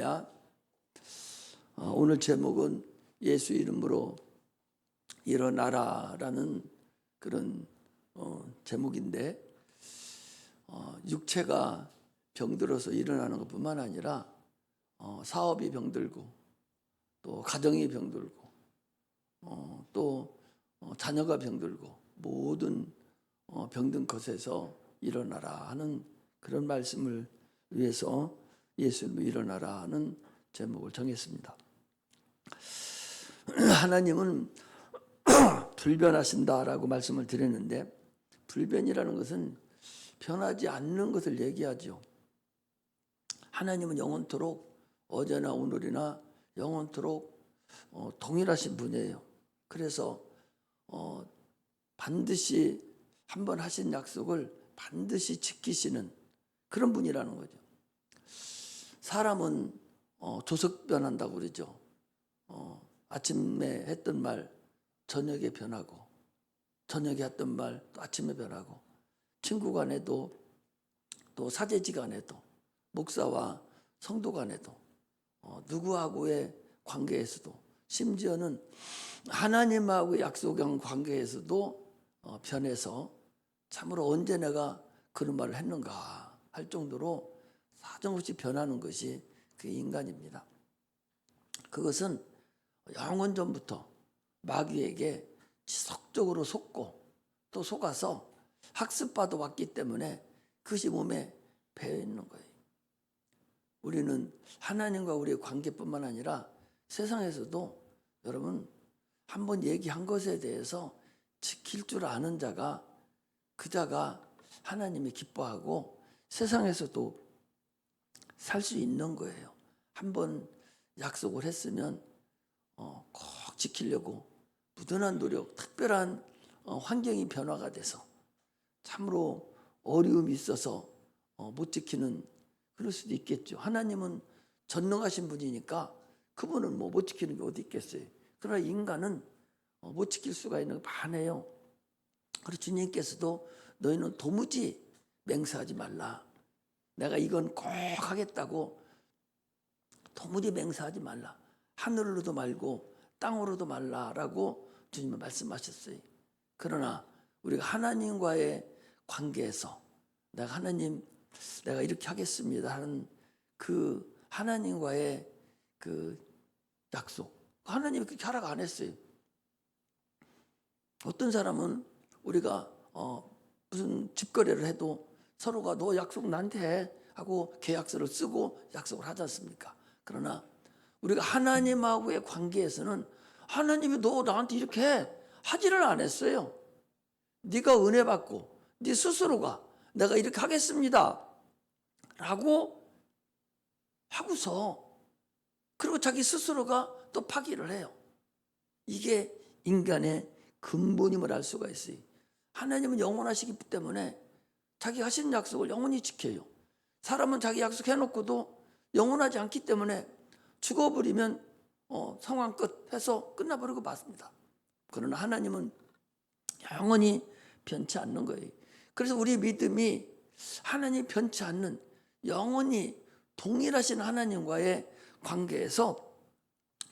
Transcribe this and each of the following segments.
할렐루야. 오늘 제목은 예수 이름으로 일어나라라는 그런 제목인데, 육체가 병들어서 일어나는 것뿐만 아니라 사업이 병들고 또 가정이 병들고 또 자녀가 병들고 모든 병든 것에서 일어나라 하는 그런 말씀을 위해서 예수 이름으로 일어나라 하는 제목을 정했습니다. 하나님은 불변하신다라고 말씀을 드렸는데, 불변이라는 것은 변하지 않는 것을 얘기하죠. 하나님은 영원토록 어제나 오늘이나 영원토록 동일하신 분이에요. 그래서 반드시 한번 하신 약속을 반드시 지키시는 그런 분이라는 거죠. 사람은 조석변한다고 그러죠. 아침에 했던 말 저녁에 변하고, 저녁에 했던 말 또 아침에 변하고, 친구 간에도 또 사제지 간에도, 목사와 성도 간에도, 누구하고의 관계에서도, 심지어는 하나님하고의 약속한 관계에서도 변해서 참으로 언제 내가 그런 말을 했는가 할 정도로 사정없이 변하는 것이 그 인간입니다. 그것은 영원 전부터 마귀에게 지속적으로 속고 또 속아서 학습받아 왔기 때문에 그것이 몸에 배어 있는 거예요. 우리는 하나님과 우리의 관계뿐만 아니라 세상에서도 여러분 한번 얘기한 것에 대해서 지킬 줄 아는 자가, 그 자가 하나님이 기뻐하고 세상에서도 살 수 있는 거예요. 한번 약속을 했으면 꼭 지키려고 부단한 노력, 특별한 환경이 변화가 돼서 참으로 어려움이 있어서 못 지키는, 그럴 수도 있겠죠. 하나님은 전능하신 분이니까 그분은 못 지키는 게 어디 있겠어요. 그러나 인간은 못 지킬 수가 있는 게 많아요. 그래서 주님께서도 너희는 도무지 맹세하지 말라. 내가 이건 꼭 하겠다고 도무지 맹세하지 말라. 하늘로도 말고 땅으로도 말라라고 주님은 말씀하셨어요. 그러나 우리가 하나님과의 관계에서 내가 이렇게 하겠습니다 하는 그 하나님과의 그 약속, 하나님이 그렇게 하라고 안 했어요. 어떤 사람은 우리가 무슨 집거래를 해도 서로가 너 약속 나한테 해 하고 계약서를 쓰고 약속을 하지 않습니까? 그러나 우리가 하나님하고의 관계에서는 하나님이 너 나한테 이렇게 해 하지를 안 했어요. 네가 은혜 받고 네 스스로가 내가 이렇게 하겠습니다 라고 하고서, 그리고 자기 스스로가 또 파기를 해요. 이게 인간의 근본임을 알 수가 있어요. 하나님은 영원하시기 때문에 자기 하신 약속을 영원히 지켜요. 사람은 자기 약속 해놓고도 영원하지 않기 때문에 죽어버리면 상황 끝 해서 끝나버리고 맞습니다. 그러나 하나님은 영원히 변치 않는 거예요. 그래서 우리 믿음이 하나님 변치 않는 영원히 동일하신 하나님과의 관계에서,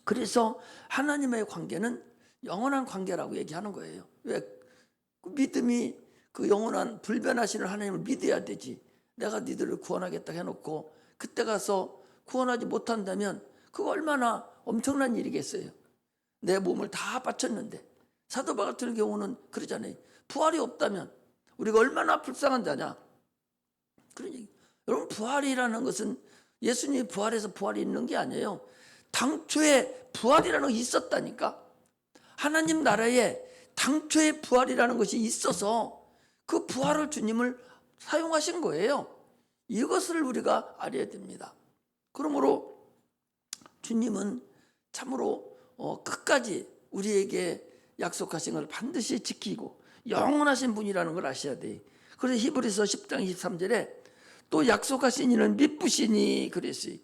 그래서 하나님의 관계는 영원한 관계라고 얘기하는 거예요. 왜? 그 믿음이 그 영원한 불변하시는 하나님을 믿어야 되지. 내가 니들을 구원하겠다 해놓고 그때 가서 구원하지 못한다면 그거 얼마나 엄청난 일이겠어요. 내 몸을 다 바쳤는데, 사도 바울 같은 경우는 그러잖아요. 부활이 없다면 우리가 얼마나 불쌍한 자냐. 그런 얘기. 여러분, 부활이라는 것은 예수님이 부활해서 부활이 있는 게 아니에요. 당초에 부활이라는 것이 있었다니까. 하나님 나라에 당초에 부활이라는 것이 있어서 그 부활을 주님을 사용하신 거예요. 이것을 우리가 알아야 됩니다. 그러므로 주님은 참으로 끝까지 우리에게 약속하신 걸 반드시 지키고 영원하신 분이라는 걸 아셔야 돼요. 그래서 히브리서 10장 23절에 또 약속하신 이는 믿으시니 그랬어요.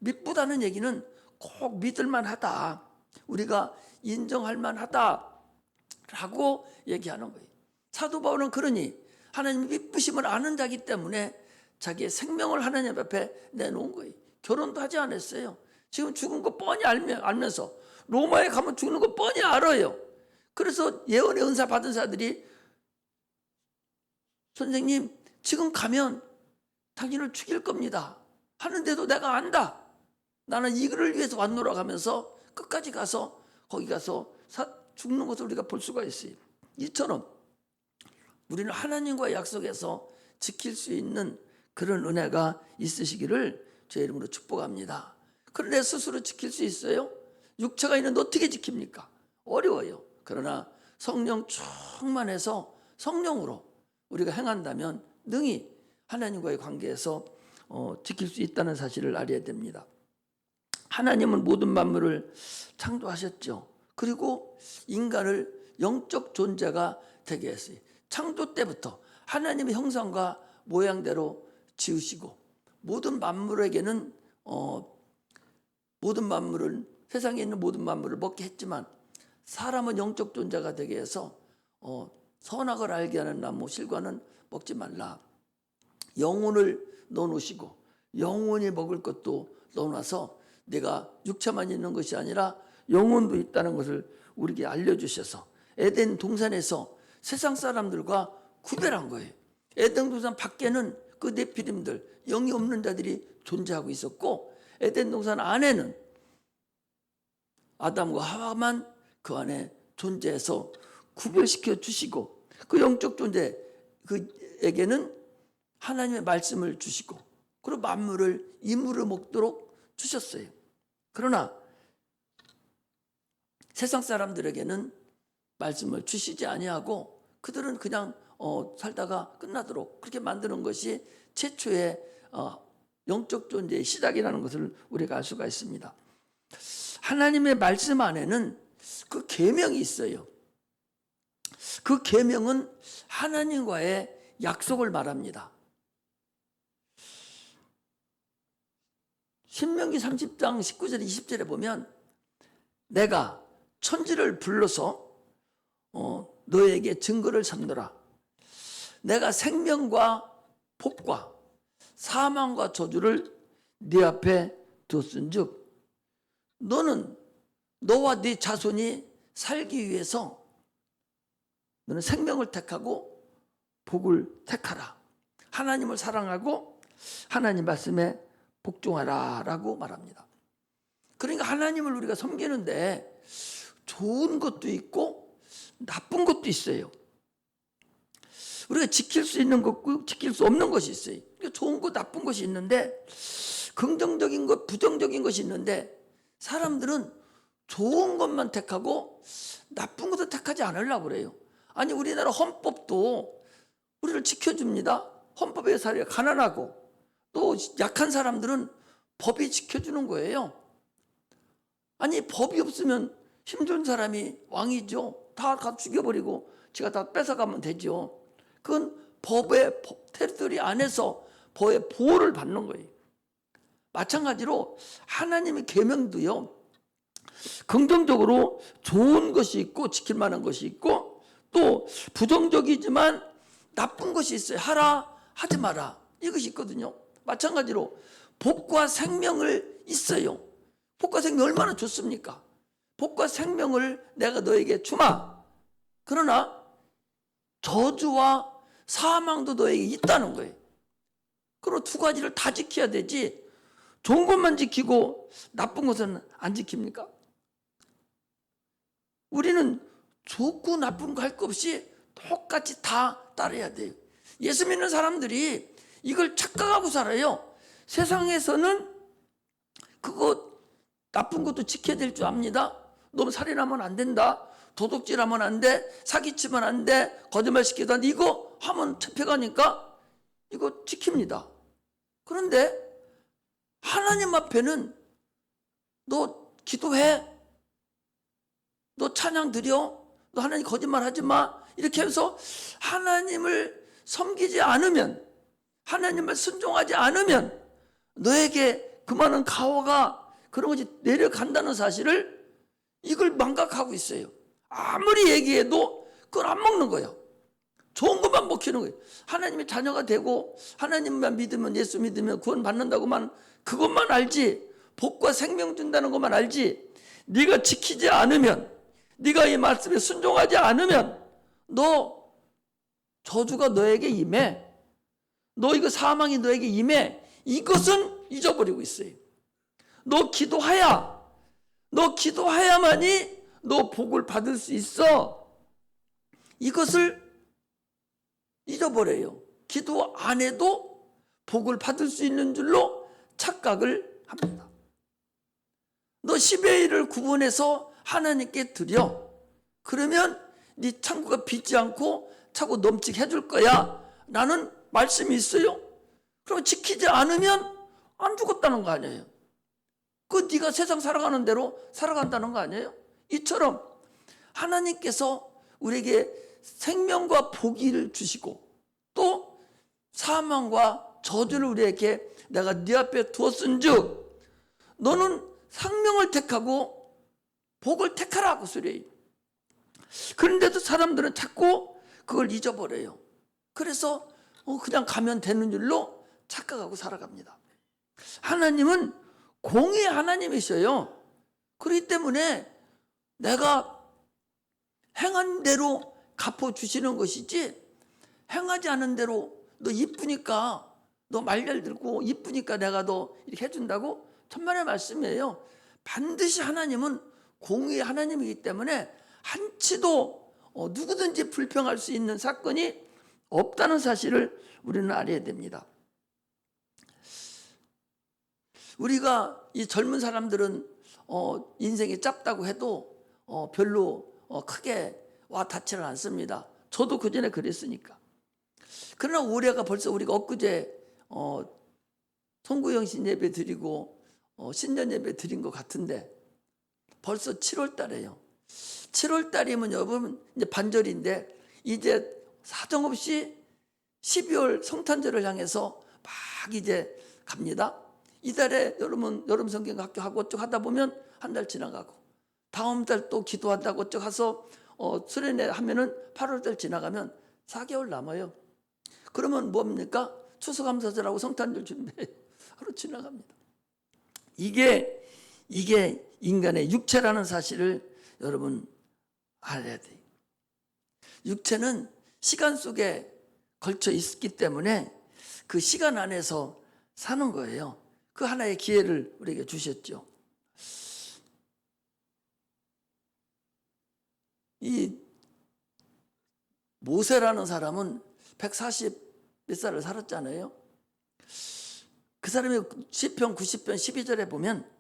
믿부다는 얘기는 꼭 믿을만 하다, 우리가 인정할 만하다 라고 얘기하는 거예요. 사도 바울은 그러니 하나님 믿으심을 아는 자기 때문에 자기의 생명을 하나님 앞에 내놓은 거예요. 결혼도 하지 않았어요. 지금 죽은 거 뻔히 알면서 로마에 가면 죽는 거 뻔히 알아요. 그래서 예언의 은사 받은 자들이 선생님 지금 가면 당신을 죽일 겁니다 하는데도 내가 안다. 나는 이거를 위해서 왔노라 하면서 끝까지 가서 거기 가서 죽는 것을 우리가 볼 수가 있어요. 이처럼 우리는 하나님과의 약속에서 지킬 수 있는 그런 은혜가 있으시기를 주의 이름으로 축복합니다. 그런데 스스로 지킬 수 있어요? 육체가 있는데 어떻게 지킵니까? 어려워요. 그러나 성령 충만해서 성령으로 우리가 행한다면 능히 하나님과의 관계에서 지킬 수 있다는 사실을 알아야 됩니다. 하나님은 모든 만물을 창조하셨죠. 그리고 인간을 영적 존재가 되게 했어요. 창조 때부터 하나님의 형상과 모양대로 지으시고 모든 만물에게는 모든 만물을 세상에 있는 모든 만물을 먹게 했지만 사람은 영적 존재가 되게 해서 선악을 알게 하는 나무 실과는 먹지 말라. 영혼을 넣어놓으시고 영혼이 먹을 것도 넣어놔서 내가 육체만 있는 것이 아니라 영혼도 있다는 것을 우리에게 알려주셔서 에덴 동산에서 세상 사람들과 구별한 거예요. 에덴 동산 밖에는 그 네피림들 영이 없는 자들이 존재하고 있었고 에덴 동산 안에는 아담과 하와만 그 안에 존재해서 구별시켜 주시고 그 영적 존재 그에게는 하나님의 말씀을 주시고 그리고 만물을 이물을 먹도록 주셨어요. 그러나 세상 사람들에게는 말씀을 주시지 아니하고 그들은 그냥 살다가 끝나도록 그렇게 만드는 것이 최초의 영적 존재의 시작이라는 것을 우리가 알 수가 있습니다. 하나님의 말씀 안에는 그 계명이 있어요. 그 계명은 하나님과의 약속을 말합니다. 신명기 30장 19절 20절에 보면 내가 천지를 불러서 너에게 증거를 삼노라. 내가 생명과 복과 사망과 저주를 네 앞에 두었은즉 너는 너와 네 자손이 살기 위해서 너는 생명을 택하고 복을 택하라. 하나님을 사랑하고 하나님 말씀에 복종하라 라고 말합니다. 그러니까 하나님을 우리가 섬기는데 좋은 것도 있고 나쁜 것도 있어요. 우리가 지킬 수 있는 것과 지킬 수 없는 것이 있어요. 좋은 것 나쁜 것이 있는데 긍정적인 것 부정적인 것이 있는데 사람들은 좋은 것만 택하고 나쁜 것도 택하지 않으려고 그래요. 아니 우리나라 헌법도 우리를 지켜줍니다. 헌법에 의해서 가난하고 또 약한 사람들은 법이 지켜주는 거예요. 아니 법이 없으면 힘든 사람이 왕이죠. 다 죽여버리고 지가 다 뺏어가면 되죠. 그건 법의 테리토리 안에서 법의 보호를 받는 거예요. 마찬가지로 하나님의 계명도요. 긍정적으로 좋은 것이 있고 지킬 만한 것이 있고 또 부정적이지만 나쁜 것이 있어요. 하라 하지 마라 이것이 있거든요. 마찬가지로 복과 생명을 있어요. 복과 생명 얼마나 좋습니까? 복과 생명을 내가 너에게 주마. 그러나 저주와 사망도 너에게 있다는 거예요. 그리고 두 가지를 다 지켜야 되지 좋은 것만 지키고 나쁜 것은 안 지킵니까? 우리는 좋고 나쁜 거 할 것 없이 똑같이 다 따라야 돼요. 예수 믿는 사람들이 이걸 착각하고 살아요. 세상에서는 그거 나쁜 것도 지켜야 될 줄 압니다. 너무 살인하면 안 된다. 도둑질하면 안 돼. 사기치면 안 돼. 거짓말 시키다. 이거 하면 잡혀가니까 이거 지킵니다. 그런데 하나님 앞에는 너 기도해. 너 찬양 드려. 너 하나님 거짓말 하지 마. 이렇게 해서 하나님을 섬기지 않으면 하나님을 순종하지 않으면 너에게 그 많은 가호가 그런 것이 내려간다는 사실을 이걸 망각하고 있어요. 아무리 얘기해도 그걸 안 먹는 거예요. 좋은 것만 먹히는 거예요. 하나님의 자녀가 되고 하나님만 믿으면 예수 믿으면 구원 받는다고만 그것만 알지, 복과 생명 준다는 것만 알지, 네가 지키지 않으면, 네가 이 말씀에 순종하지 않으면 너 저주가 너에게 임해, 너 이거 사망이 너에게 임해, 이것은 잊어버리고 있어요. 너 기도해야만이 너 복을 받을 수 있어. 이것을 잊어버려요. 기도 안 해도 복을 받을 수 있는 줄로 착각을 합니다. 너 10의 1을 구분해서 하나님께 드려. 그러면 네 창고가 비지 않고 차고 넘치게 해줄 거야 라는 말씀이 있어요. 그럼 지키지 않으면 안 죽었다는 거 아니에요. 그 네가 세상 살아가는 대로 살아간다는 거 아니에요. 이처럼 하나님께서 우리에게 생명과 복을 주시고 또 사망과 저주를 우리에게 내가 네 앞에 두었은즉 너는 생명을 택하고 복을 택하라고 소리예요. 그런데도 사람들은 자꾸 그걸 잊어버려요. 그래서 그냥 가면 되는 줄로 착각하고 살아갑니다. 하나님은 공의의 하나님이셔요. 그렇기 때문에 내가 행한 대로 갚아주시는 것이지, 행하지 않은 대로 너 이쁘니까, 너 말 잘 듣고 이쁘니까 내가 너 이렇게 해준다고, 천만의 말씀이에요. 반드시 하나님은 공의의 하나님이기 때문에 한치도 누구든지 불평할 수 있는 사건이 없다는 사실을 우리는 알아야 됩니다. 우리가 이 젊은 사람들은 인생이 짧다고 해도 별로 크게 와 닿지는 않습니다. 저도 그전에 그랬으니까. 그러나 올해가 벌써 우리가 엊그제 송구영신 예배 드리고 신년 예배 드린 것 같은데 벌써 7월 달이에요. 7월 달이면 여러분 이제 반절인데 이제 사정없이 12월 성탄절을 향해서 막 이제 갑니다. 이달에 여름 성경 학교 하고 어쩌고 하다 보면 한 달 지나가고, 다음 달 또 기도한다고 어쩌고 해서 수련회 하면은 8월 달 지나가면 4개월 남아요. 그러면 뭡니까? 추수감사절하고 성탄절 준비 하루 지나갑니다. 이게 인간의 육체라는 사실을 여러분 알아야 돼요. 육체는 시간 속에 걸쳐 있기 때문에 그 시간 안에서 사는 거예요. 그 하나의 기회를 우리에게 주셨죠. 이 모세라는 사람은 140 몇 살을 살았잖아요. 그 사람이 시편 90편 12절에 보면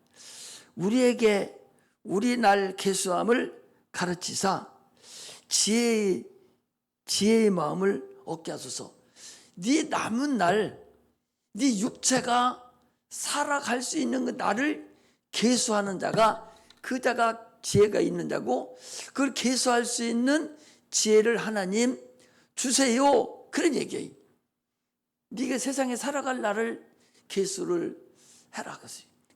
우리에게 우리 날 계수함을 가르치사 지혜의 마음을 얻게 하소서. 네 남은 날, 네 육체가 살아갈 수 있는 그 날을 계수하는 자가, 그 자가 지혜가 있는 자고, 그걸 계수할 수 있는 지혜를 하나님 주세요. 그런 얘기예요. 네가 세상에 살아갈 날을 계수를 해라.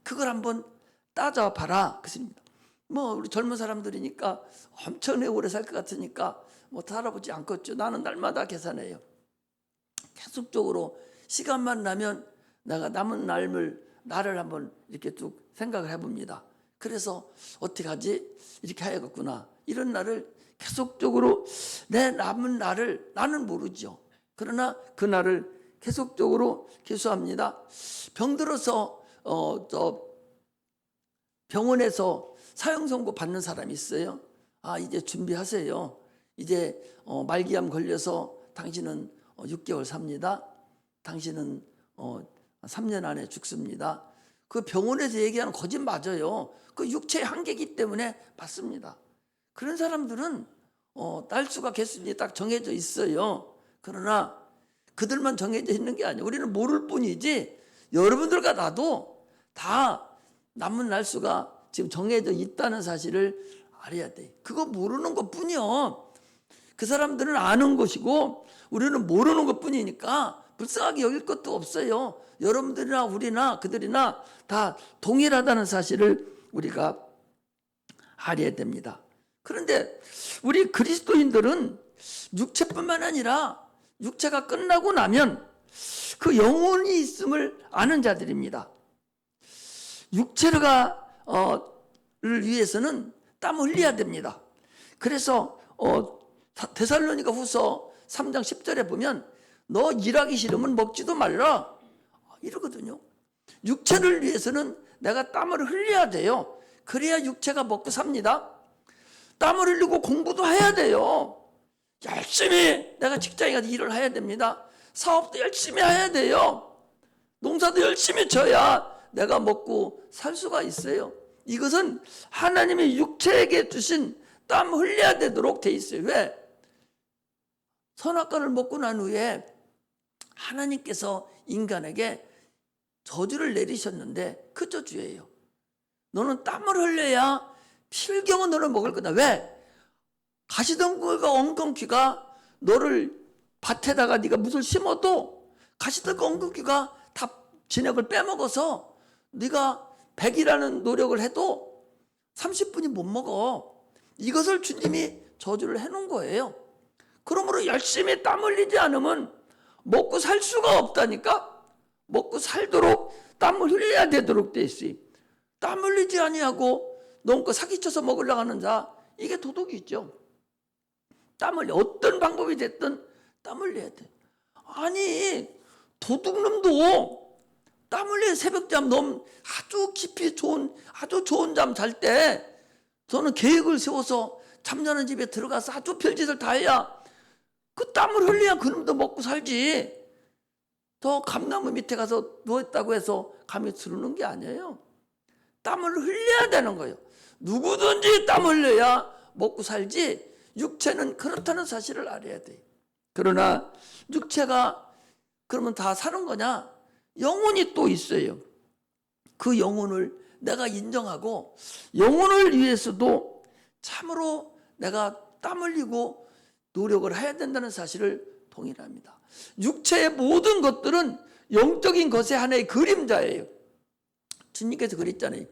그걸 한번 따져봐라. 그것입니다. 우리 젊은 사람들이니까 엄청나게 오래 살 것 같으니까 살아보지 않겠죠. 나는 날마다 계산해요. 계속적으로 시간만 나면 내가 남은 날을 한번 이렇게 쭉 생각을 해봅니다. 그래서 어떻게 하지? 이렇게 해야겠구나. 이런 날을 계속적으로, 내 남은 날을 나는 모르죠. 그러나 그 날을 계속적으로 계수합니다. 병들어서 병원에서 사형 선고 받는 사람이 있어요. 이제 준비하세요. 이제 말기암 걸려서 당신은 6개월 삽니다. 당신은 3년 안에 죽습니다. 그 병원에서 얘기하는 거짓 맞아요. 그 육체의 한계이기 때문에 맞습니다. 그런 사람들은 날수가 개수이 딱 정해져 있어요. 그러나 그들만 정해져 있는 게 아니에요. 우리는 모를 뿐이지 여러분들과 나도 다 남은 날수가 지금 정해져 있다는 사실을 알아야 돼. 그거 모르는 것뿐이요. 그 사람들은 아는 것이고 우리는 모르는 것뿐이니까 불쌍하게 여길 것도 없어요. 여러분들이나 우리나 그들이나 다 동일하다는 사실을 우리가 알아야 됩니다. 그런데 우리 그리스도인들은 육체뿐만 아니라 육체가 끝나고 나면 그 영혼이 있음을 아는 자들입니다. 육체가 를 위해서는 땀 흘려야 됩니다. 그래서 데살로니가 후서 3장 10절에 보면 너 일하기 싫으면 먹지도 말라 이러거든요. 육체를 위해서는 내가 땀을 흘려야 돼요. 그래야 육체가 먹고 삽니다. 땀을 흘리고 공부도 해야 돼요. 열심히 내가 직장에 가서 일을 해야 됩니다. 사업도 열심히 해야 돼요. 농사도 열심히 져야 내가 먹고 살 수가 있어요. 이것은 하나님이 육체에게 주신 땀 흘려야 되도록 돼 있어요. 왜? 선악과를 먹고 난 후에 하나님께서 인간에게 저주를 내리셨는데 그 저주예요. 너는 땀을 흘려야 필경은 너를 먹을 거다. 왜? 가시덤불과 엉겅퀴가 너를 밭에다가 네가 무엇을 심어도 가시덤불과 엉겅퀴가 다 진액을 빼먹어서 네가 100이라는 노력을 해도 30분이 못 먹어. 이것을 주님이 저주를 해놓은 거예요. 그러므로 열심히 땀 흘리지 않으면 먹고 살 수가 없다니까. 먹고 살도록 땀을 흘려야 되도록 돼 있어요. 땀 흘리지 아니하고 너무 사기쳐서 먹으려고 하는 자, 이게 도둑이 있죠. 땀 흘려. 어떤 방법이 됐든 땀 흘려야 돼. 아니 도둑놈도 땀 흘려 새벽잠 너무 아주 깊이 아주 좋은 잠 잘 때 저는 계획을 세워서 잠자는 집에 들어가서 아주 별짓을 다 해야 그 땀을 흘려야 그놈도 먹고 살지. 저 감나무 밑에 가서 누웠다고 해서 감이 들어오는 게 아니에요. 땀을 흘려야 되는 거예요. 누구든지 땀 흘려야 먹고 살지. 육체는 그렇다는 사실을 알아야 돼요. 그러나 육체가 그러면 다 사는 거냐? 영혼이 또 있어요. 그 영혼을 내가 인정하고 영혼을 위해서도 참으로 내가 땀 흘리고 노력을 해야 된다는 사실을 동일합니다. 육체의 모든 것들은 영적인 것의 하나의 그림자예요. 주님께서 그랬잖아요.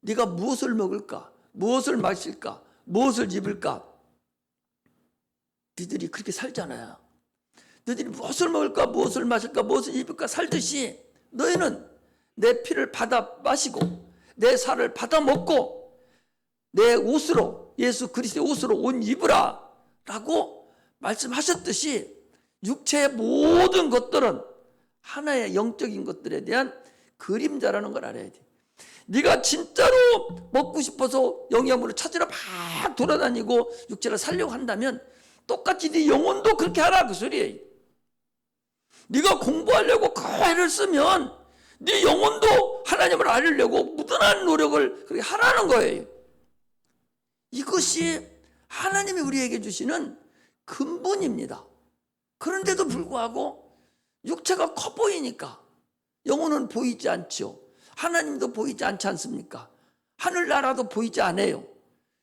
네가 무엇을 먹을까? 무엇을 마실까? 무엇을 입을까? 너희들이 그렇게 살잖아요. 너희들이 무엇을 먹을까? 무엇을 마실까? 무엇을 입을까? 살듯이 너희는 내 피를 받아 마시고 내 살을 받아 먹고 내 옷으로 예수 그리스도의 옷으로 옷 입으라 라고 말씀하셨듯이 육체의 모든 것들은 하나의 영적인 것들에 대한 그림자라는 걸 알아야 돼. 네가 진짜로 먹고 싶어서 영양분을 찾으러 막 돌아다니고 육체를 살려고 한다면 똑같이 네 영혼도 그렇게 하라 그 소리예요. 네가 공부하려고 그 애를 쓰면 네 영혼도 하나님을 알려고 무던한 노력을 그렇게 하라는 거예요. 이것이 하나님이 우리에게 주시는 근본입니다. 그런데도 불구하고 육체가 커 보이니까 영혼은 보이지 않죠. 하나님도 보이지 않지 않습니까? 하늘나라도 보이지 않아요.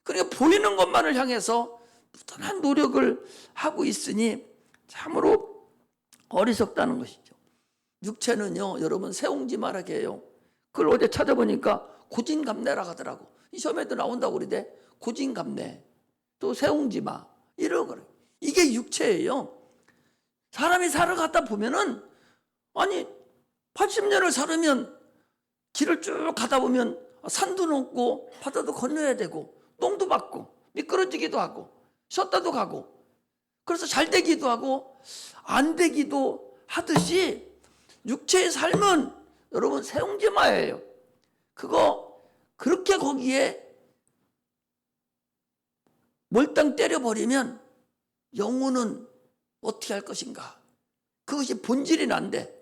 그러니까 보이는 것만을 향해서 무던한 노력을 하고 있으니 참으로 어리석다는 것이죠. 육체는요, 여러분 세옹지마라게 해요. 그걸 어제 찾아보니까 고진감래라고 하더라고. 이 시험에도 나온다고 그러대. 고진감래, 또 세옹지마 이런 거를. 이게 육체예요. 사람이 살아가다 보면은 아니 80년을 살으면 길을 쭉 가다 보면 산도 넘고 바다도 건너야 되고 똥도 맞고 미끄러지기도 하고 쉬었다도 가고 그래서 잘 되기도 하고 안 되기도 하듯이 육체의 삶은 여러분 세옹지마예요. 그거 그렇게 거기에 몰당 때려버리면 영혼은 어떻게 할 것인가? 그것이 본질이 난데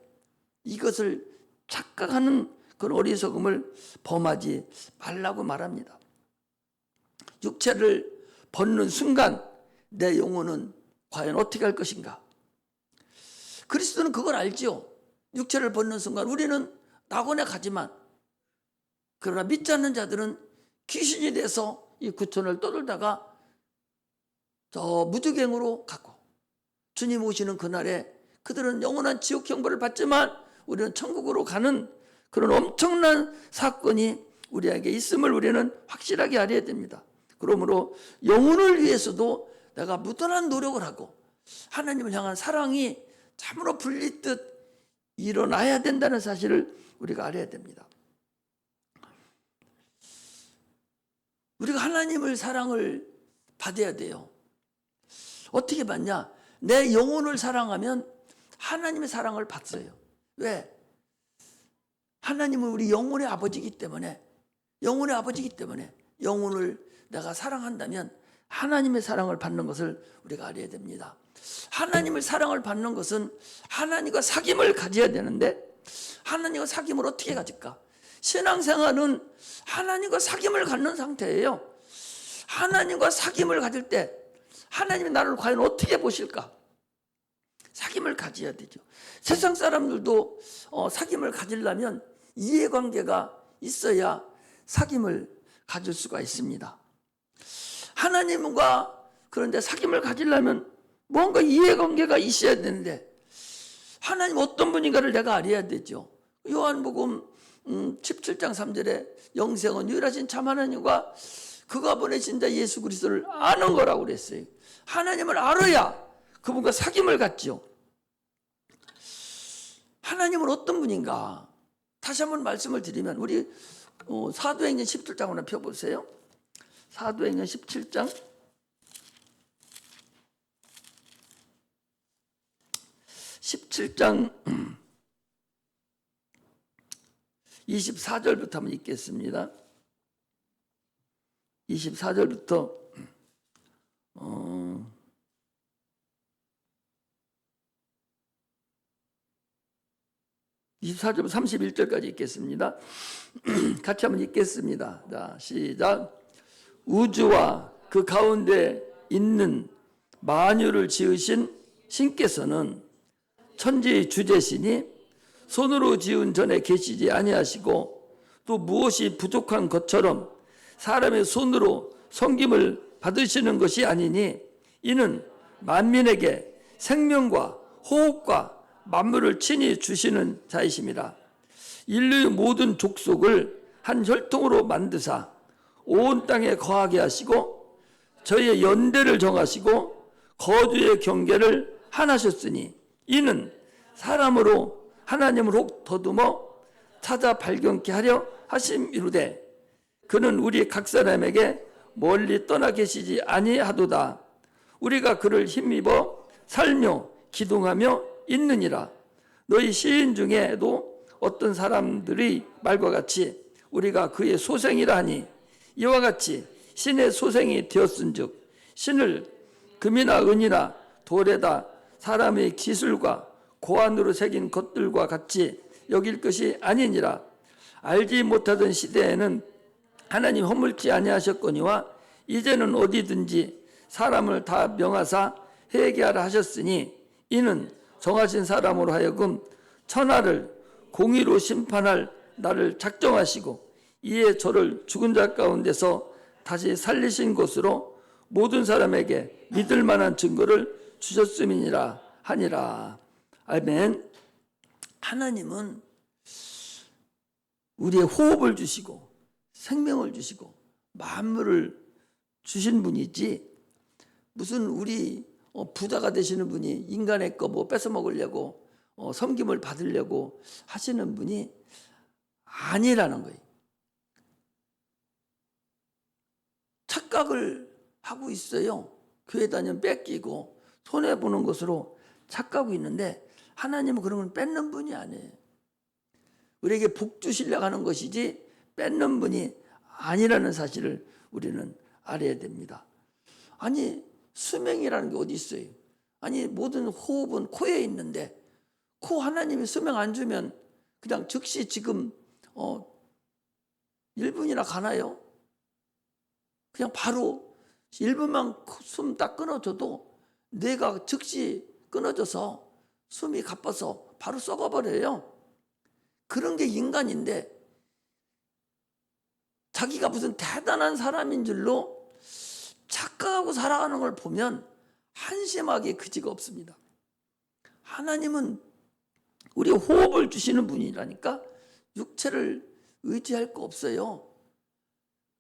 이것을 착각하는 그런 어리석음을 범하지 말라고 말합니다. 육체를 벗는 순간 내 영혼은 과연 어떻게 할 것인가? 그리스도는 그걸 알지요. 육체를 벗는 순간 우리는 낙원에 가지만 그러나 믿지 않는 자들은 귀신이 돼서 이 구천을 떠돌다가 저 무주갱으로 가고 주님 오시는 그날에 그들은 영원한 지옥 형벌을 받지만 우리는 천국으로 가는 그런 엄청난 사건이 우리에게 있음을 우리는 확실하게 알아야 됩니다. 그러므로 영혼을 위해서도 내가 무던한 노력을 하고 하나님을 향한 사랑이 참으로 불릴 듯 일어나야 된다는 사실을 우리가 알아야 됩니다. 우리가 하나님을 사랑을 받아야 돼요. 어떻게 받냐? 내 영혼을 사랑하면 하나님의 사랑을 받어요. 왜? 하나님은 우리 영혼의 아버지이기 때문에, 영혼의 아버지이기 때문에 영혼을 내가 사랑한다면 하나님의 사랑을 받는 것을 우리가 알아야 됩니다. 하나님의 사랑을 받는 것은 하나님과 사귐을 가져야 되는데, 하나님과 사귐을 어떻게 가질까? 신앙생활은 하나님과 사귐을 갖는 상태예요. 하나님과 사귐을 가질 때 하나님이 나를 과연 어떻게 보실까? 사귐을 가져야 되죠. 세상 사람들도 사귐을 가지려면 이해관계가 있어야 사귐을 가질 수가 있습니다. 하나님과 그런데 사귐을 가지려면 뭔가 이해관계가 있어야 되는데, 하나님 어떤 분인가를 내가 알아야 되죠. 요한복음 17장 3절에 영생은 유일하신 참 하나님과 그가 보내신 자 예수 그리스도를 아는 거라고 그랬어요. 하나님을 알아야 그분과 사귐을 갖죠. 하나님은 어떤 분인가? 다시 한번 말씀을 드리면, 우리 사도행전 17장 한번 펴보세요. 사도행전 17장 24절부터 한번 읽겠습니다. 24절부터 24절부터 31절까지 읽겠습니다. 같이 한번 읽겠습니다. 자, 시작. 우주와 그 가운데 있는 만유를 지으신 신께서는 천지의 주제시니 손으로 지은 전에 계시지 아니하시고, 또 무엇이 부족한 것처럼 사람의 손으로 섬김을 받으시는 것이 아니니, 이는 만민에게 생명과 호흡과 만물을 친히 주시는 자이심이라. 인류의 모든 족속을 한 혈통으로 만드사 온 땅에 거하게 하시고, 저희의 연대를 정하시고 거주의 경계를 하나셨으니, 이는 사람으로 하나님을 혹 더듬어 찾아 발견케 하려 하심이로되, 그는 우리 각 사람에게 멀리 떠나 계시지 아니하도다. 우리가 그를 힘입어 살며 기동하며 있느니라. 너희 시인 중에도 어떤 사람들이 말과 같이 우리가 그의 소생이라 하니, 이와 같이 신의 소생이 되었은즉 신을 금이나 은이나 돌에다 사람의 기술과 고안으로 새긴 것들과 같이 여길 것이 아니니라. 알지 못하던 시대에는 하나님 허물지 아니하셨거니와 이제는 어디든지 사람을 다 명하사 회개하라 하셨으니, 이는 정하신 사람으로 하여금 천하를 공의로 심판할 날을 작정하시고, 이에 저를 죽은 자 가운데서 다시 살리신 것으로 모든 사람에게 믿을 만한 증거를 주셨음이니라 하니라. 아멘. 하나님은 우리의 호흡을 주시고 생명을 주시고 만물을 주신 분이지, 무슨 우리 부자가 되시는 분이 인간의 거 뭐 뺏어 먹으려고 섬김을 받으려고 하시는 분이 아니라는 거예요. 착각을 하고 있어요. 교회 다니면 뺏기고 손해보는 것으로 착각하고 있는데, 하나님은 그런 건 뺏는 분이 아니에요. 우리에게 복 주시려고 하는 것이지 뺏는 분이 아니라는 사실을 우리는 알아야 됩니다. 아니, 수명이라는 게 어디 있어요? 아니, 모든 호흡은 코에 있는데, 코 하나님이 수명 안 주면 그냥 즉시 지금 1분이나 가나요? 그냥 바로 1분만 숨 딱 끊어줘도 뇌가 즉시 끊어져서 숨이 가빠서 바로 썩어버려요. 그런 게 인간인데, 자기가 무슨 대단한 사람인 줄로 착각하고 살아가는 걸 보면 한심하게 그지가 없습니다. 하나님은 우리 호흡을 주시는 분이라니까 육체를 의지할 거 없어요.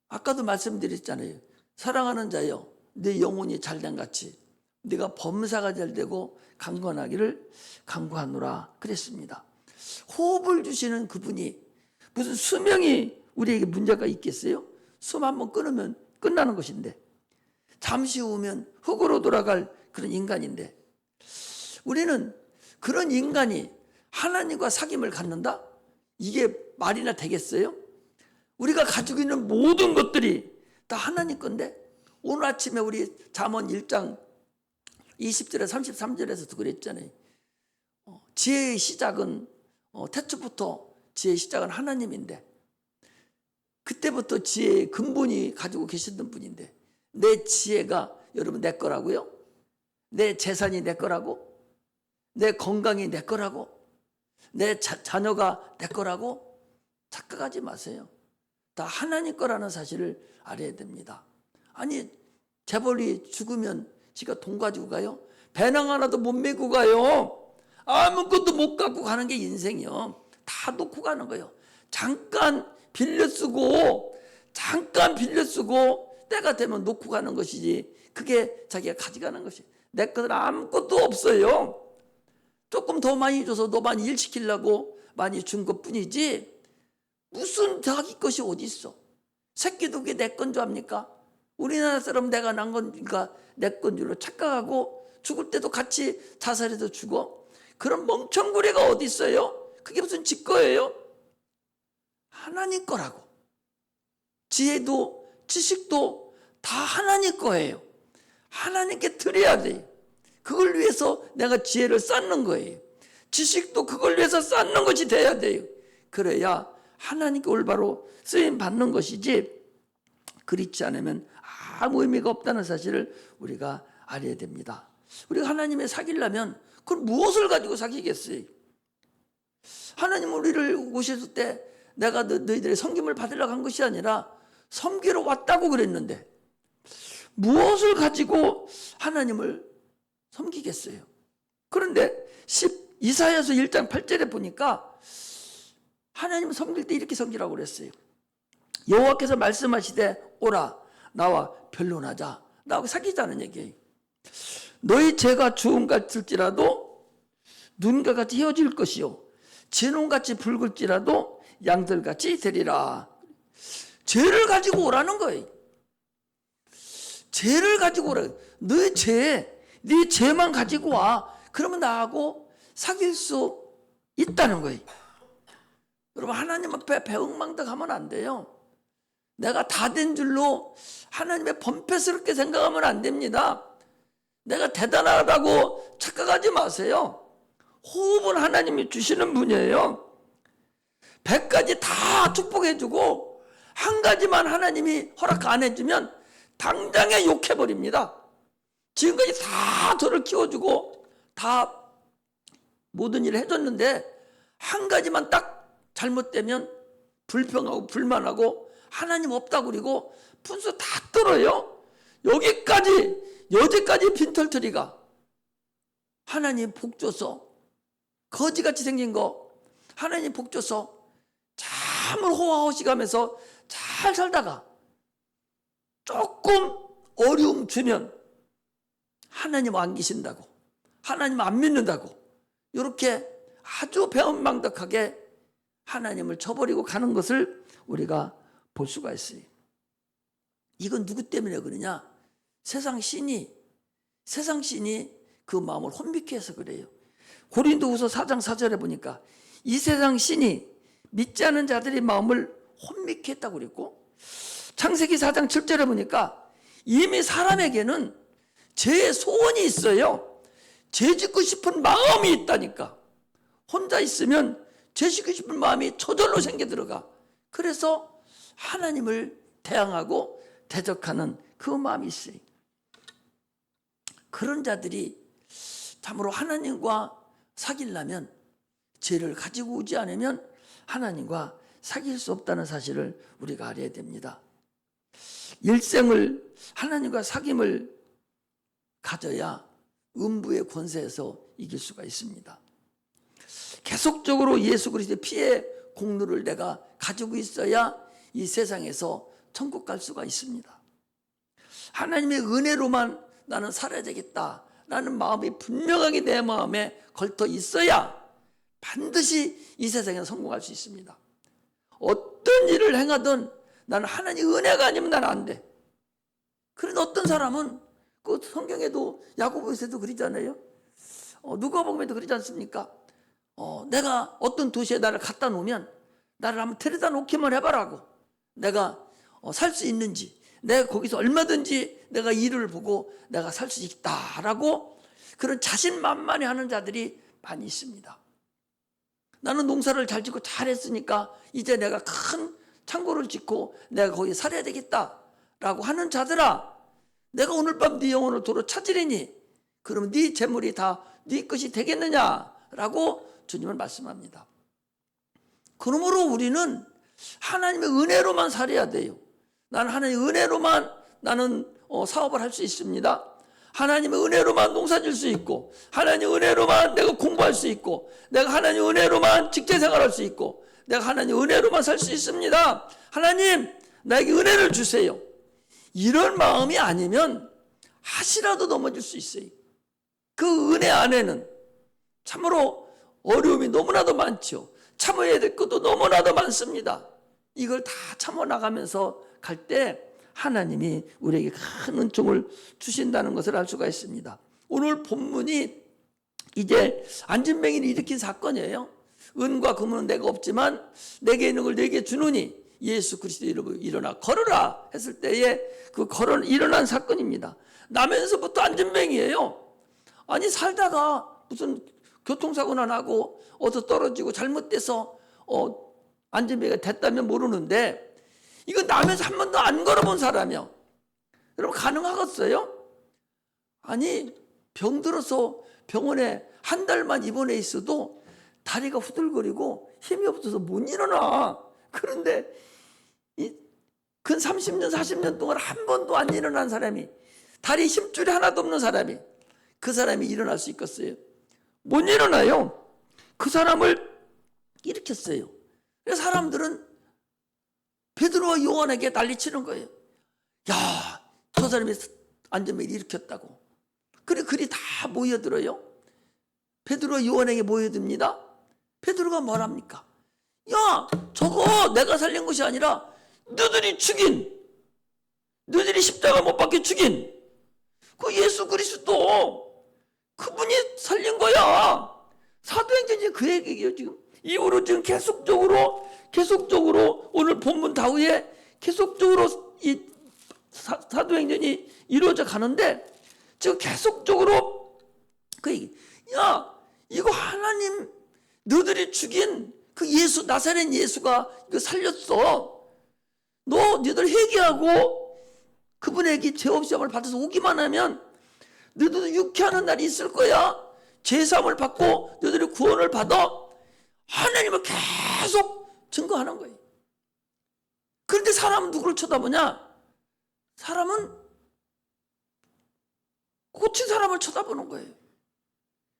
아까도 말씀드렸잖아요. 사랑하는 자여, 내 영혼이 잘된 같이 네가 범사가 잘되고 강건하기를 강구하노라 그랬습니다. 호흡을 주시는 그분이 무슨 수명이 우리에게 문제가 있겠어요? 숨 한번 끊으면 끝나는 것인데, 잠시 후면 흙으로 돌아갈 그런 인간인데, 우리는 그런 인간이 하나님과 사귐을 갖는다? 이게 말이나 되겠어요? 우리가 가지고 있는 모든 것들이 다 하나님 건데, 오늘 아침에 우리 잠언 1장 20절에 33절에서도 그랬잖아요. 지혜의 시작은 태초부터 지혜의 시작은 하나님인데, 그때부터 지혜의 근본이 가지고 계시던 분인데, 내 지혜가 여러분 내 거라고요? 내 재산이 내 거라고? 내 건강이 내 거라고? 내 자녀가 내 거라고? 착각하지 마세요. 다 하나님 거라는 사실을 알아야 됩니다. 아니, 재벌이 죽으면 지가 돈 가지고 가요? 배낭 하나도 못 메고 가요. 아무것도 못 갖고 가는 게 인생이요. 다 놓고 가는 거예요. 잠깐 빌려 쓰고 때가 되면 놓고 가는 것이지, 그게 자기가 가져가는 것이. 내 것은 아무것도 없어요. 조금 더 많이 줘서 너 많이 일 시키려고 많이 준 것뿐이지, 무슨 자기 것이 어디 있어. 새끼도 그게 내 건 줄 압니까? 우리나라 사람 내가 난 거니까 내 건 줄로 착각하고, 죽을 때도 같이 자살해서 죽어. 그런 멍청구리가 어디 있어요? 그게 무슨 지 거예요? 하나님 거라고. 지혜도 지식도 다 하나님 거예요. 하나님께 드려야 돼요. 그걸 위해서 내가 지혜를 쌓는 거예요. 지식도 그걸 위해서 쌓는 것이 돼야 돼요. 그래야 하나님께 올바로 쓰임 받는 것이지, 그렇지 않으면 아무 의미가 없다는 사실을 우리가 알아야 됩니다. 우리가 하나님의 사귀려면 그걸 무엇을 가지고 사귀겠어요? 하나님 우리를 오셨을 때 내가 너희들의 섬김을 받으려고 한 것이 아니라 섬기러 왔다고 그랬는데, 무엇을 가지고 하나님을 섬기겠어요? 그런데 이사야서 1장 8절에 보니까 하나님을 섬길 때 이렇게 섬기라고 그랬어요. 여호와께서 말씀하시되 오라 나와 변론하자. 나하고 사귀자는 얘기예요. 너희 죄가 주홍 같을지라도 눈과 같이 헤어질 것이요 진홍같이 붉을지라도 양들같이 되리라. 죄를 가지고 오라는 거예요. 죄를 가지고 오라. 네 죄만 가지고 와. 그러면 나하고 사귈 수 있다는 거예요. 여러분, 하나님 앞에 배은망덕하면 안 돼요. 내가 다 된 줄로 하나님의 범패스럽게 생각하면 안 됩니다. 내가 대단하다고 착각하지 마세요. 호흡은 하나님이 주시는 분이에요. 100가지 다 축복해주고 한 가지만 하나님이 허락 안 해주면 당장에 욕해버립니다. 지금까지 다 저를 키워주고 다 모든 일을 해줬는데 한 가지만 딱 잘못되면 불평하고 불만하고 하나님 없다고 그러고 분수 다 떨어요. 여기까지 빈털터리가 하나님 복 줘서 거지같이 생긴 거 하나님 복 줘서 참을 호화호식하면서 잘 살다가 조금 어려움 주면 하나님 안 계신다고, 하나님 안 믿는다고, 이렇게 아주 배은망덕하게 하나님을 저버리고 가는 것을 우리가 볼 수가 있어요. 이건 누구 때문에 그러냐? 세상 신이 그 마음을 혼미케 해서 그래요. 고린도후서 4장 4절에 보니까 이 세상 신이 믿지 않은 자들의 마음을 혼미케 했다고 그랬고, 창세기 4장 7절에 보니까 이미 사람에게는 죄의 소원이 있어요. 죄 짓고 싶은 마음이 있다니까. 혼자 있으면 죄 짓고 싶은 마음이 저절로 생겨 들어가. 그래서 하나님을 대항하고 대적하는 그 마음이 있어요. 그런 자들이 참으로 하나님과 사귀려면 죄를 가지고 오지 않으면 하나님과 사귈 수 없다는 사실을 우리가 알아야 됩니다. 일생을 하나님과 사귐을 가져야 음부의 권세에서 이길 수가 있습니다. 계속적으로 예수 그리스도의 피의 공로를 내가 가지고 있어야 이 세상에서 천국 갈 수가 있습니다. 하나님의 은혜로만 나는 살아야 되겠다 라는 마음이 분명하게 내 마음에 걸터 있어야 반드시 이 세상에 성공할 수 있습니다. 어떤 일을 행하든 나는 하나님 은혜가 아니면 나는 안 돼. 그런데 어떤 사람은 그 성경에도 야고보서에도 그러잖아요. 누가복음에도 그러지 않습니까? 내가 어떤 도시에 나를 갖다 놓으면 나를 한번 데려다 놓기만 해봐라고. 내가 살 수 있는지, 내가 거기서 얼마든지 내가 일을 보고 내가 살 수 있다라고 그런 자신만만해 하는 자들이 많이 있습니다. 나는 농사를 잘 짓고 잘했으니까 이제 내가 큰 창고를 짓고 내가 거기 살아야 되겠다라고 하는 자들아, 내가 오늘 밤 네 영혼을 도로 찾으리니 그러면 네 재물이 다 네 것이 되겠느냐라고 주님은 말씀합니다. 그러므로 우리는 하나님의 은혜로만 살아야 돼요. 나는 하나님의 은혜로만 나는 사업을 할 수 있습니다. 하나님의 은혜로만 농사 질 수 있고, 하나님의 은혜로만 내가 공부할 수 있고, 내가 하나님의 은혜로만 직장생활할 수 있고, 내가 하나님의 은혜로만 살 수 있습니다. 하나님 나에게 은혜를 주세요. 이런 마음이 아니면 하시라도 넘어질 수 있어요. 그 은혜 안에는 참으로 어려움이 너무나도 많죠. 참아야 될 것도 너무나도 많습니다. 이걸 다 참아 나가면서 갈 때 하나님이 우리에게 큰 은총을 주신다는 것을 알 수가 있습니다. 오늘 본문이 이제 안진뱅이를 일으킨 사건이에요. 은과 금은 내가 없지만 내게 있는 걸 내게 주노니 예수 그리스도 이름으로 일어나 걸어라 했을 때에 그 일어난 사건입니다. 나면서부터 안진뱅이에요. 아니 살다가 무슨 교통사고나 나고 어디서 떨어지고 잘못돼서 안진뱅이가 됐다면 모르는데, 이거 남에서 한 번도 안 걸어본 사람이요. 여러분 가능하겠어요? 아니 병들어서 병원에 한 달만 입원해 있어도 다리가 후들거리고 힘이 없어서 못 일어나. 그런데 근 30년 40년 동안 한 번도 안 일어난 사람이, 다리 힘줄이 하나도 없는 사람이, 그 사람이 일어날 수 있겠어요? 못 일어나요. 그 사람을 일으켰어요. 그래서 사람들은 베드로와 요한에게 난리치는 거예요. 야, 저 사람이 안진뱅이를 일으켰다고. 그래 글이 다 모여들어요. 베드로와 요한에게 모여듭니다. 베드로가 뭐랍니까? 야, 저거 내가 살린 것이 아니라 너희들이 십자가 못 박혀 죽인 그 예수 그리스도, 그분이 살린 거야. 사도행전이 그 얘기예요. 지금 이후로 지금 계속적으로 오늘 본문 다후에 계속적으로 이 사도행전이 이루어져 가는데 지금 계속적으로 그 얘기. 야, 이거 하나님 너희들이 죽인 그 예수, 나사렛 예수가 이거 살렸어. 너희들 회개하고 그분에게 죄 없이 함을 받아서 오기만 하면 너희들도 유쾌하는 날이 있을 거야. 죄사함을 받고 너희들이 구원을 받아. 하나님을 계속 증거하는 거예요. 그런데 사람은 누구를 쳐다보냐? 사람은 고친 사람을 쳐다보는 거예요.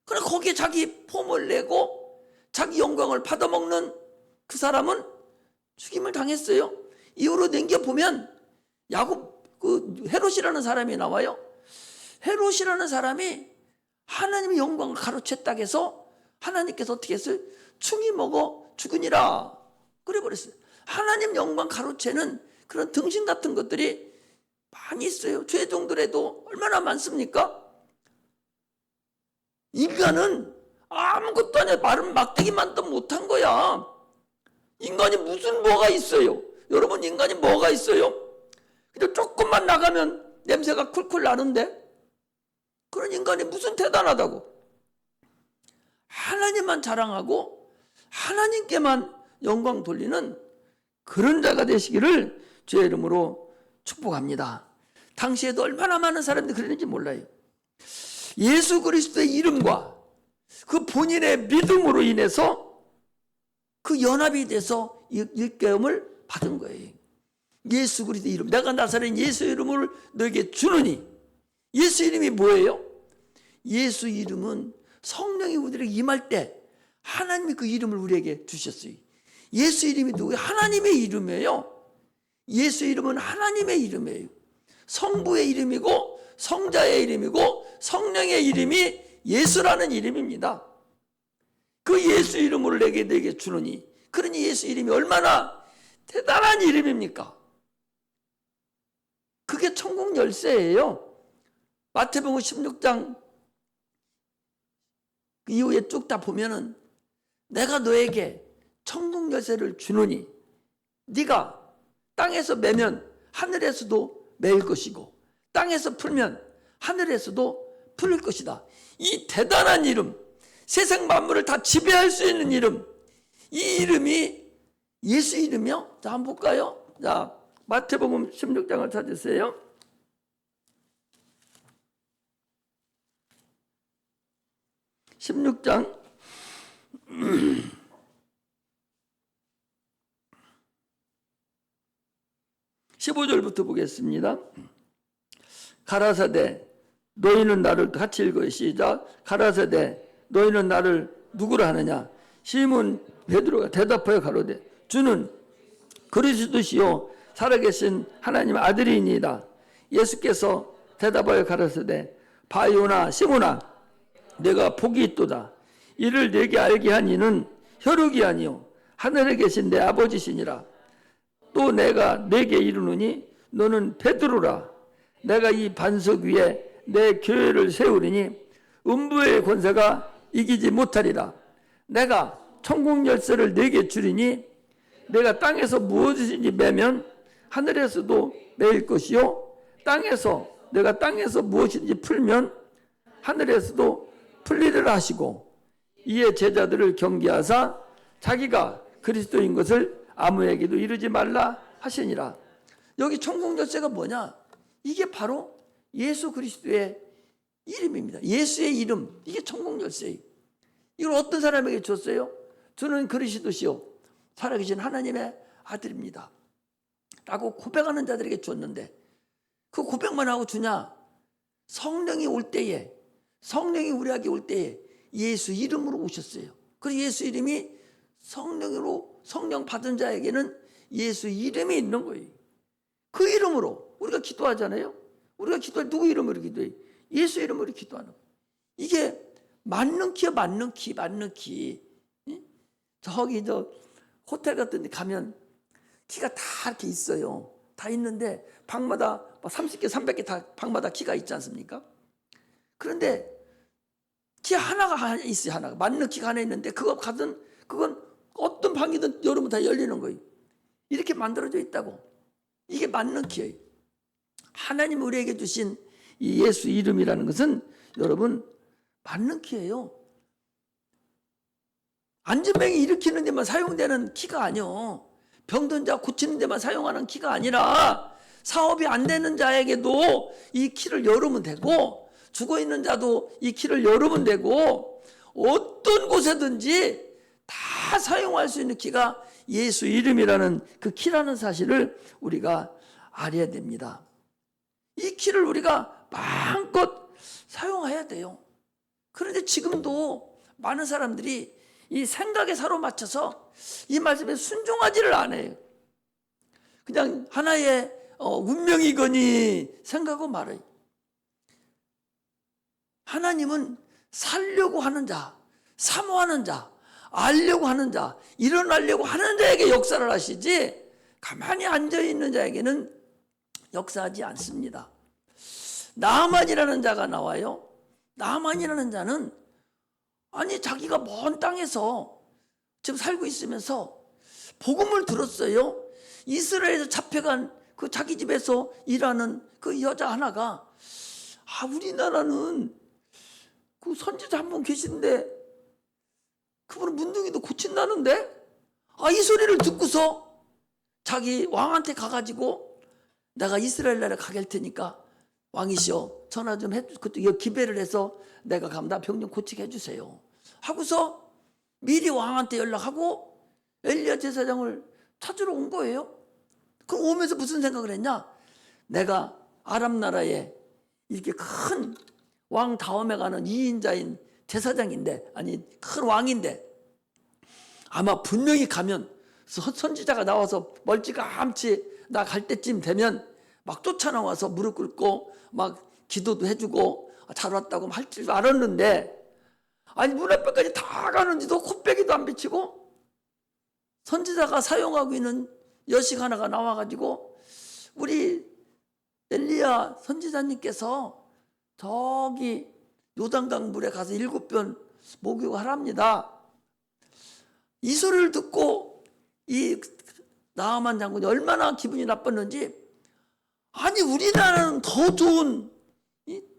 그래 거기에 자기 폼을 내고 자기 영광을 받아먹는 그 사람은 죽임을 당했어요. 이후로 넘겨보면 헤롯이라는 사람이 나와요. 헤롯이라는 사람이 하나님의 영광을 가로챘다고 해서 하나님께서 어떻게 했어요? 충이 먹어 죽으니라 그래 버렸어요. 하나님 영광 가로채는 그런 등신 같은 것들이 많이 있어요. 죄종들에도 얼마나 많습니까? 인간은 아무것도 아니야. 마른 막대기만도 못한 거야. 인간이 무슨 뭐가 있어요? 여러분 인간이 뭐가 있어요? 근데 조금만 나가면 냄새가 쿨쿨 나는데 그런 인간이 무슨 대단하다고. 하나님만 자랑하고 하나님께만 영광 돌리는 그런 자가 되시기를 주의 이름으로 축복합니다. 당시에도 얼마나 많은 사람들이 그랬는지 몰라요. 예수 그리스도의 이름과 그 본인의 믿음으로 인해서 그 연합이 돼서 일깨움을 받은 거예요. 예수 그리스도의 이름, 내가 나사렛 예수 이름을 너에게 주느니. 예수 이름이 뭐예요? 예수 이름은 성령이 우리에게 임할 때 하나님이 그 이름을 우리에게 주셨어요. 예수 이름이 누구예요? 하나님의 이름이에요. 예수 이름은 하나님의 이름이에요. 성부의 이름이고 성자의 이름이고 성령의 이름이 예수라는 이름입니다. 그 예수 이름을 내게 주느니. 그러니 예수 이름이 얼마나 대단한 이름입니까? 그게 이게 천국 열쇠예요. 마태복음 16장 이후에 쭉 다 보면은 내가 너에게 천국 열쇠를 주노니 네가 땅에서 매면 하늘에서도 매일 것이고 땅에서 풀면 하늘에서도 풀릴 것이다. 이 대단한 이름, 세상 만물을 다 지배할 수 있는 이름, 이 이름이 예수 이름이요. 자, 한번 볼까요? 자, 마태복음 16장을 찾으세요. (16장) 15절부터 보겠습니다. 가라사대 너희는 나를 같이 읽어요. 시작. 가라사대 너희는 나를 누구라 하느냐? 시몬 베드로가 대답하여 가로되 주는 그리스도시요 살아계신 하나님의 아들이니이다. 예수께서 대답하여 가라사대 바요나 시몬아 내가 복이 있도다. 이를 내게 알게 한 이는 혈육이 아니요 하늘에 계신 내 아버지시니라. 또 내가 내게 이르노니 너는 베드로라. 내가 이 반석 위에 내 교회를 세우리니 음부의 권세가 이기지 못하리라. 내가 천국 열쇠를 내게 주리니 내가 땅에서 무엇이든지 매면 하늘에서도 매일 것이요 내가 땅에서 무엇이든지 풀면 하늘에서도 풀리리라 하시고 이에 제자들을 경계하사 자기가 그리스도인 것을 아무에게도 이르지 말라 하시니라. 여기 천국 열쇠가 뭐냐? 이게 바로 예수 그리스도의 이름입니다. 예수의 이름, 이게 천국 열쇠예요. 이걸 어떤 사람에게 줬어요? 저는 그리스도시요 살아계신 하나님의 아들입니다 라고 고백하는 자들에게 줬는데, 그 고백만 하고 주냐? 성령이 올 때에, 성령이 우리에게 올 때에 예수 이름으로 오셨어요. 그래서 예수 이름이 성령으로, 성령 받은 자에게는 예수 이름이 있는 거예요. 그 이름으로 우리가 기도하잖아요. 우리가 기도할 누구 이름으로 기도해요? 예수 이름으로 기도하는 거예요. 이게 맞는 키야, 맞는 키. 저기 호텔 같은 데 가면 키가 다 이렇게 있어요. 다 있는데 방마다 30개, 300개 다 방마다 키가 있지 않습니까? 그런데 키 하나가 있어요. 하나가 맞는 키가 하나 있는데 그건 어떤 방이든 열으면 다 열리는 거예요. 이렇게 만들어져 있다고. 이게 맞는 키예요. 하나님 우리에게 주신 이 예수 이름이라는 것은 여러분 맞는 키예요. 안전병이 일으키는 데만 사용되는 키가 아니요. 병든 자 고치는 데만 사용하는 키가 아니라 사업이 안 되는 자에게도 이 키를 열으면 되고, 죽어있는 자도 이 키를 열으면 되고, 어떤 곳에든지 다 사용할 수 있는 키가 예수 이름이라는 그 키라는 사실을 우리가 알아야 됩니다. 이 키를 우리가 마음껏 사용해야 돼요. 그런데 지금도 많은 사람들이 이 생각에 사로맞춰서 이 말씀에 순종하지를 않아요. 그냥 하나의 운명이거니 생각하고 말아요. 하나님은 살려고 하는 자, 사모하는 자, 알려고 하는 자, 일어나려고 하는 자에게 역사를 하시지 가만히 앉아있는 자에게는 역사하지 않습니다. 나아만이라는 자가 나와요. 나아만이라는 자는 자기가 먼 땅에서 지금 살고 있으면서 복음을 들었어요. 이스라엘에서 잡혀간 그 자기 집에서 일하는 그 여자 하나가 우리나라는 그 선지자 한 분 계신데 그분은 문둥이도 고친다는데 이 소리를 듣고서 자기 왕한테 가가지고 내가 이스라엘 나라에 가게 할 테니까 왕이시여 전화 좀 해주, 그것도 기배를 해서 내가 가면 나 병 좀 고치게 해주세요 하고서 미리 왕한테 연락하고 엘리야 제사장을 찾으러 온 거예요. 그럼 오면서 무슨 생각을 했냐? 내가 아람 나라에 이렇게 큰 왕 다음에 가는 2인자인 제사장인데, 큰 왕인데 아마 분명히 가면 선지자가 나와서 멀찌감치 나 갈 때쯤 되면 막 쫓아나와서 무릎 꿇고 막 기도도 해주고 잘 왔다고 할 줄 알았는데 문 앞에까지 다 가는데도 코빼기도 안 비치고 선지자가 사용하고 있는 여식 하나가 나와가지고 우리 엘리야 엘리야 선지자님께서 저기 요단강 물에 가서 7번 목욕하랍니다. 이 소리를 듣고 이 나아만 장군이 얼마나 기분이 나빴는지, 아니 우리나라는 더 좋은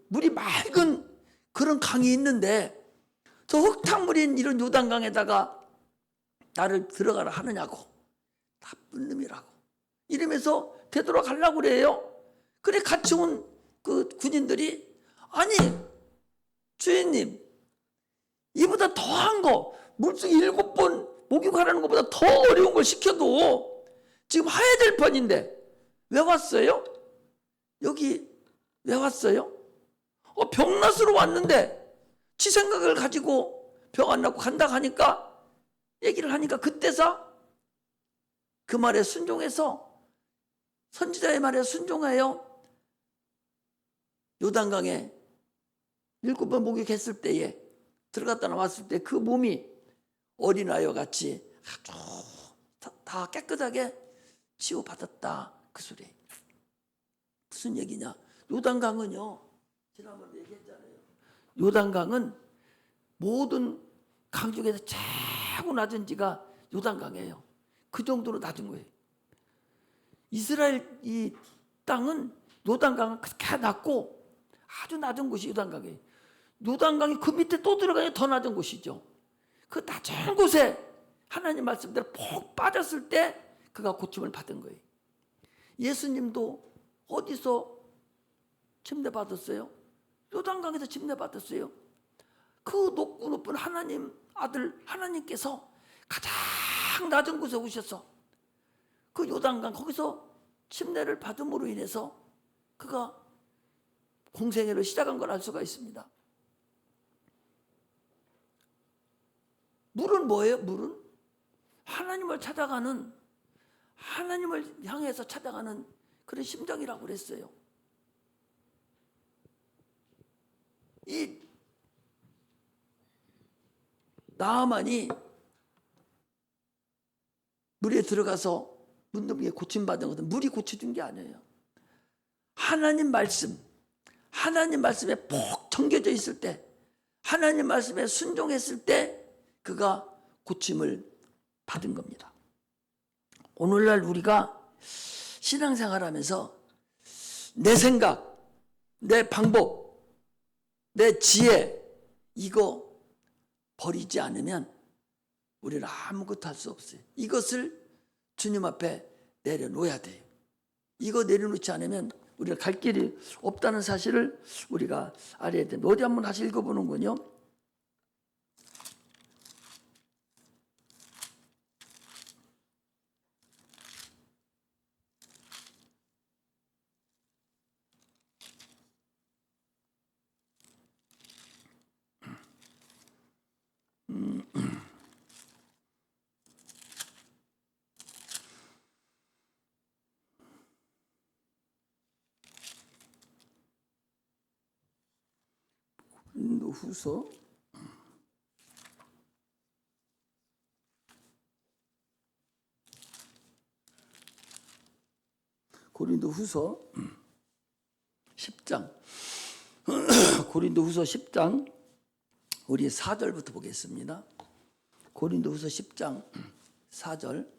물이 맑은 그런 강이 있는데 저 흙탕물인 이런 요단강에다가 나를 들어가라 하느냐고, 나쁜 놈이라고 이러면서 되돌아가려고 그래요. 그래 같이 온 그 군인들이, 아니 주인님, 이보다 더한 거, 물속에 7번 목욕하라는 것보다 더 어려운 걸 시켜도 지금 해야 될 판인데 왜 왔어요? 여기 왜 왔어요? 병낫으로 왔는데 지 생각을 가지고 병 안 낫고 간다 하니까, 얘기를 하니까 그때서 그 말에 순종해서, 선지자의 말에 순종하여 요단강에 7번 목욕했을 때에 들어갔다 나왔을 때 그 몸이 어린아이와 같이 아주 다 깨끗하게 치유받았다, 그 소리. 무슨 얘기냐? 요단강은요, 지난번에 얘기했잖아요. 요단강은 모든 강 중에서 최고 낮은 지가 요단강이에요. 그 정도로 낮은 거예요. 이스라엘 이 땅은 요단강은 그렇게 낮고 아주 낮은 곳이 요단강이에요. 요단강이 그 밑에 또 들어가야 더 낮은 곳이죠. 그 낮은 곳에 하나님 말씀대로 푹 빠졌을 때 그가 고침을 받은 거예요. 예수님도 어디서 침례 받았어요? 요단강에서 침례 받았어요. 그 높고 높은 하나님 아들 하나님께서 가장 낮은 곳에 오셔서 그 요단강 거기서 침례를 받음으로 인해서 그가 공생애를 시작한 걸 알 수가 있습니다. 물은 뭐예요? 물은 하나님을 찾아가는, 하나님을 향해서 찾아가는 그런 심정이라고 그랬어요. 이 나아만이 물에 들어가서 문둥이에 고침받은 것은 물이 고쳐준 게 아니에요. 하나님 말씀, 하나님 말씀에 푹 정겨져 있을 때, 하나님 말씀에 순종했을 때 그가 고침을 받은 겁니다. 오늘날 우리가 신앙생활하면서 내 생각, 내 방법, 내 지혜, 이거 버리지 않으면 우리는 아무것도 할 수 없어요. 이것을 주님 앞에 내려놓아야 돼요. 이거 내려놓지 않으면 우리가 갈 길이 없다는 사실을 우리가 알아야 돼요. 어디 한번 다시 읽어보는군요. 고린도후서 고린도후서 10장 고린도후서 10장 우리 4절부터 보겠습니다. 고린도후서 10장 4절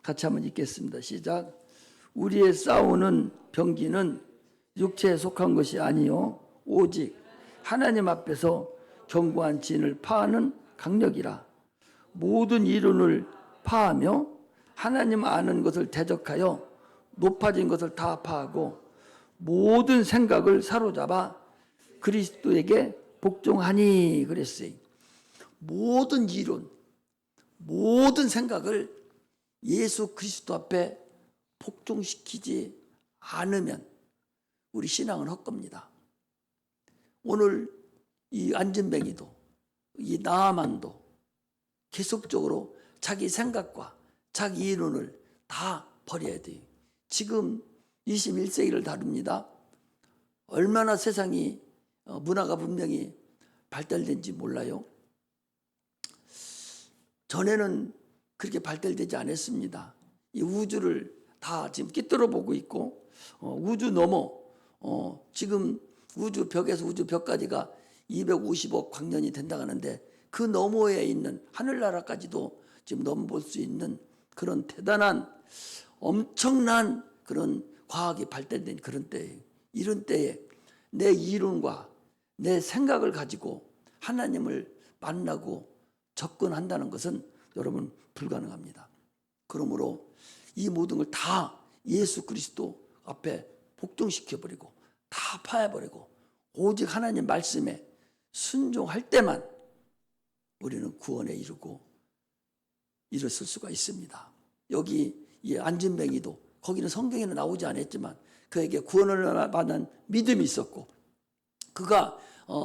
같이 한번 읽겠습니다. 시작. 우리의 싸우는 병기는 육체에 속한 것이 아니요 오직 하나님 앞에서 견고한 진을 파하는 강력이라. 모든 이론을 파하며 하나님 아는 것을 대적하여 높아진 것을 다 파하고 모든 생각을 사로잡아 그리스도에게 복종하니 그랬어요. 모든 이론, 모든 생각을 예수 그리스도 앞에 복종시키지 않으면 우리 신앙은 헛겁니다. 오늘 이 안진뱅이도 이 나아만도 계속적으로 자기 생각과 자기 이론을 다 버려야 돼요. 지금 21세기를 다룹니다. 얼마나 세상이 문화가 분명히 발달된지 몰라요. 전에는 그렇게 발달되지 않았습니다. 이 우주를 다 지금 끼뚫어 보고 있고 우주 넘어 지금 우주 벽에서 우주 벽까지가 250억 광년이 된다고 하는데 그 너머에 있는 하늘나라까지도 지금 넘볼 수 있는 그런 대단한 엄청난 그런 과학이 발달된 그런 때예요. 이런 때에 내 이론과 내 생각을 가지고 하나님을 만나고 접근한다는 것은 여러분 불가능합니다. 그러므로 이 모든 걸 다 예수 그리스도 앞에 복종시켜버리고 다 파해버리고 오직 하나님 말씀에 순종할 때만 우리는 구원에 이르고 일었을 수가 있습니다. 여기 이 안진뱅이도 거기는 성경에는 나오지 않았지만 그에게 구원을 받는 믿음이 있었고 그가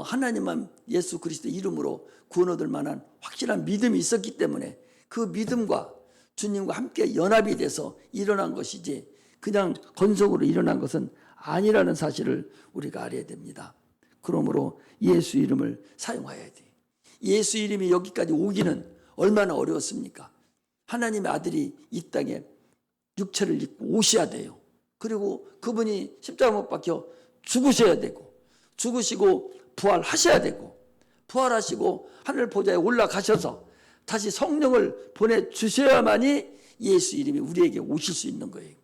하나님만 예수 그리스도 이름으로 구원 얻을 만한 확실한 믿음이 있었기 때문에 그 믿음과 주님과 함께 연합이 돼서 일어난 것이지 그냥 건성으로 일어난 것은 아니라는 사실을 우리가 알아야 됩니다. 그러므로 예수 이름을 사용해야 돼. 예수 이름이 여기까지 오기는 얼마나 어려웠습니까? 하나님의 아들이 이 땅에 육체를 입고 오셔야 돼요. 그리고 그분이 십자가 못 박혀 죽으셔야 되고 죽으시고 부활하셔야 되고 부활하시고 하늘 보좌에 올라가셔서 다시 성령을 보내주셔야만이 예수 이름이 우리에게 오실 수 있는 거예요.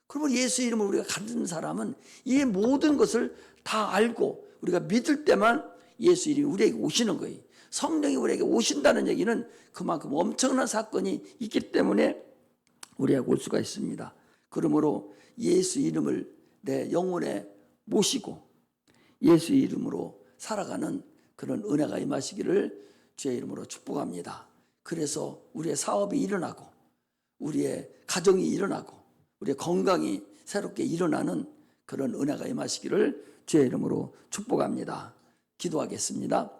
그러면 예수 이름을 우리가 가진 사람은 이 모든 것을 다 알고 우리가 믿을 때만 예수 이름이 우리에게 오시는 거예요. 성령이 우리에게 오신다는 얘기는 그만큼 엄청난 사건이 있기 때문에 우리에게 올 수가 있습니다. 그러므로 예수 이름을 내 영혼에 모시고 예수 이름으로 살아가는 그런 은혜가 임하시기를 주의 이름으로 축복합니다. 그래서 우리의 사업이 일어나고 우리의 가정이 일어나고 우리의 건강이 새롭게 일어나는 그런 은혜가 임하시기를 주의 이름으로 축복합니다. 기도하겠습니다.